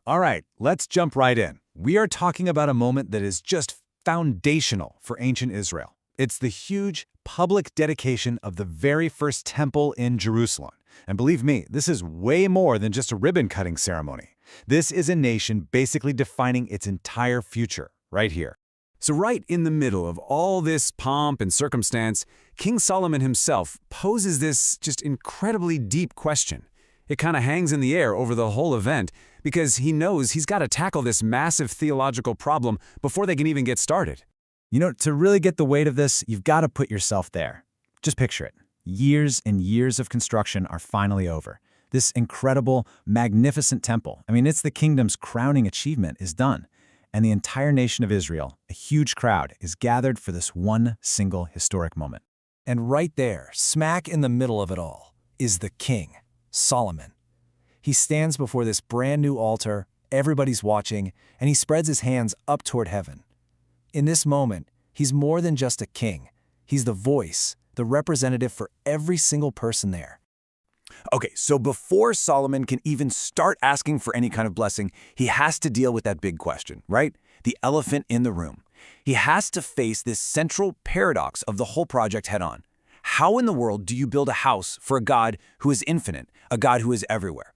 All right, let's jump right in. We are talking about a moment that is just foundational for ancient Israel. It's the huge public dedication of the very first temple in Jerusalem. And believe me, this is way more than just a ribbon-cutting ceremony. This is a nation basically defining its entire future, right here. So right in the middle of all this pomp and circumstance, King Solomon himself poses this just incredibly deep question. It kind of hangs in the air over the whole event because he knows he's got to tackle this massive theological problem before they can even get started. You know, to really get the weight of this, you've got to put yourself there. Just picture it. Years and years of construction are finally over. This incredible, magnificent temple, it's the kingdom's crowning achievement, is done. And the entire nation of Israel, a huge crowd, is gathered for this one single historic moment. And right there, smack in the middle of it all, is the king, Solomon. He stands before this brand new altar, everybody's watching, and he spreads his hands up toward heaven. In this moment, he's more than just a king. He's the voice, the representative for every single person there. Okay, so before Solomon can even start asking for any kind of blessing, he has to deal with that big question, right? The elephant in the room. He has to face this central paradox of the whole project head-on. How in the world do you build a house for a God who is infinite, a God who is everywhere?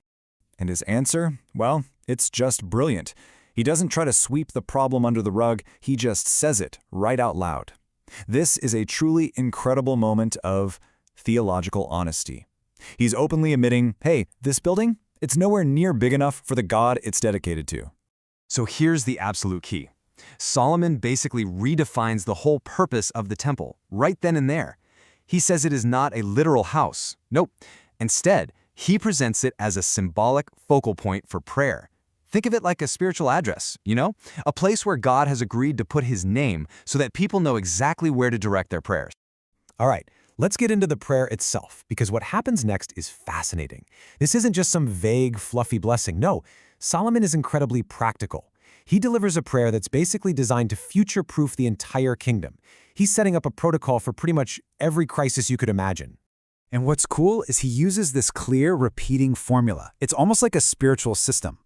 And his answer? Well, it's just brilliant. He doesn't try to sweep the problem under the rug, he just says it right out loud. This is a truly incredible moment of theological honesty. He's openly admitting, hey, this building, it's nowhere near big enough for the God it's dedicated to. So here's the absolute key. Solomon basically redefines the whole purpose of the temple, right then and there. He says it is not a literal house. Nope. Instead, he presents it as a symbolic focal point for prayer. Think of it like a spiritual address, a place where God has agreed to put his name so that people know exactly where to direct their prayers. All right, let's get into the prayer itself, because what happens next is fascinating. This isn't just some vague, fluffy blessing. No, Solomon is incredibly practical. He delivers a prayer that's basically designed to future-proof the entire kingdom. He's setting up a protocol for pretty much every crisis you could imagine. And what's cool is he uses this clear, repeating formula. It's almost like a spiritual system.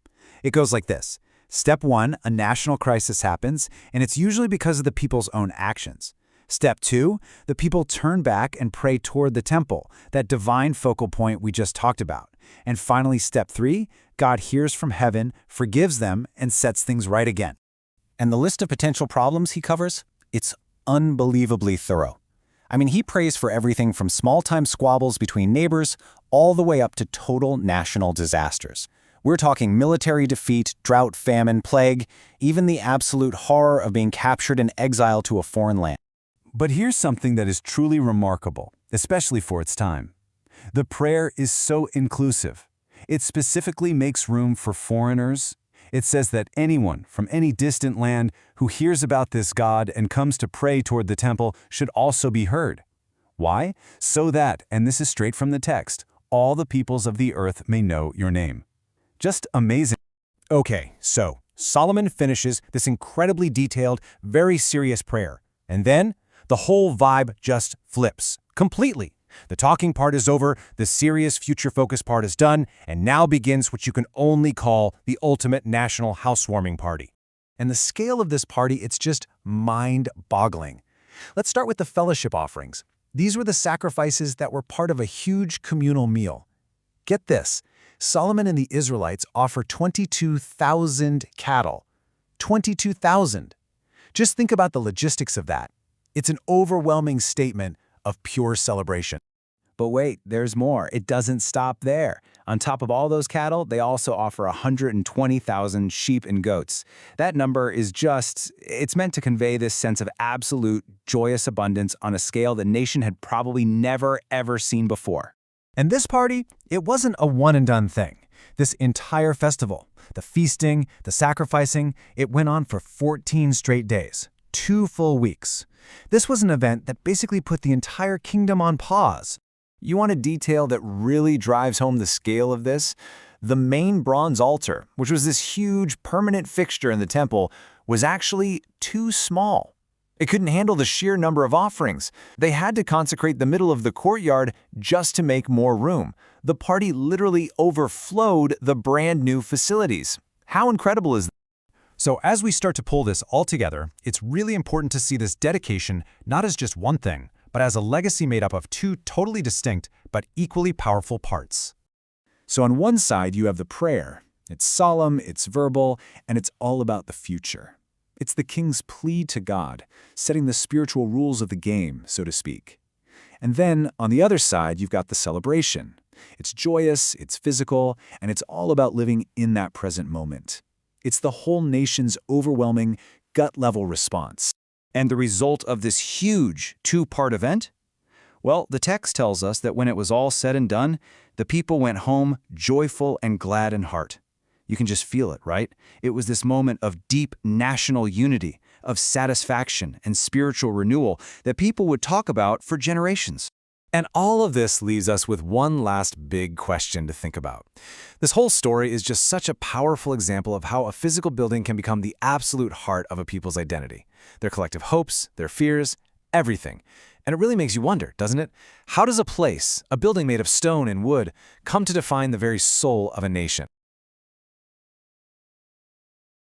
It goes like this. Step 1, a national crisis happens, and it's usually because of the people's own actions. Step 2, the people turn back and pray toward the temple, that divine focal point we just talked about. And finally, step 3, God hears from heaven, forgives them, and sets things right again. And the list of potential problems he covers? It's unbelievably thorough. He prays for everything from small-time squabbles between neighbors all the way up to total national disasters. We're talking military defeat, drought, famine, plague, even the absolute horror of being captured in exile to a foreign land. But here's something that is truly remarkable, especially for its time. The prayer is so inclusive. It specifically makes room for foreigners. It says that anyone from any distant land who hears about this God and comes to pray toward the temple should also be heard. Why? So that, and this is straight from the text, all the peoples of the earth may know your name. Just amazing. Okay, so Solomon finishes this incredibly detailed, very serious prayer. And then the whole vibe just flips completely. The talking part is over, the serious future-focused part is done, and now begins what you can only call the ultimate national housewarming party. And the scale of this party, it's just mind-boggling. Let's start with the fellowship offerings. These were the sacrifices that were part of a huge communal meal. Get this, Solomon and the Israelites offer 22,000 cattle. 22,000. Just think about the logistics of that. It's an overwhelming statement of pure celebration. But wait, there's more. It doesn't stop there. On top of all those cattle, they also offer 120,000 sheep and goats. That number is it's meant to convey this sense of absolute, joyous abundance on a scale the nation had probably never, ever seen before. And this party, it wasn't a one-and-done thing. This entire festival, the feasting, the sacrificing, it went on for 14 straight days, 2 full weeks. This was an event that basically put the entire kingdom on pause. You want a detail that really drives home the scale of this? The main bronze altar, which was this huge permanent fixture in the temple, was actually too small. It couldn't handle the sheer number of offerings. They had to consecrate the middle of the courtyard just to make more room. The party literally overflowed the brand new facilities. How incredible is that? So as we start to pull this all together, it's really important to see this dedication not as just one thing, but as a legacy made up of two totally distinct but equally powerful parts. So on one side, you have the prayer. It's solemn, it's verbal, and it's all about the future. It's the king's plea to God, setting the spiritual rules of the game, so to speak. And then, on the other side, you've got the celebration. It's joyous, it's physical, and it's all about living in that present moment. It's the whole nation's overwhelming, gut-level response. And the result of this huge two-part event? Well, the text tells us that when it was all said and done, the people went home joyful and glad in heart. You can just feel it, right? It was this moment of deep national unity, of satisfaction and spiritual renewal that people would talk about for generations. And all of this leaves us with one last big question to think about. This whole story is just such a powerful example of how a physical building can become the absolute heart of a people's identity. Their collective hopes, their fears, everything. And it really makes you wonder, doesn't it? How does a place, a building made of stone and wood, come to define the very soul of a nation?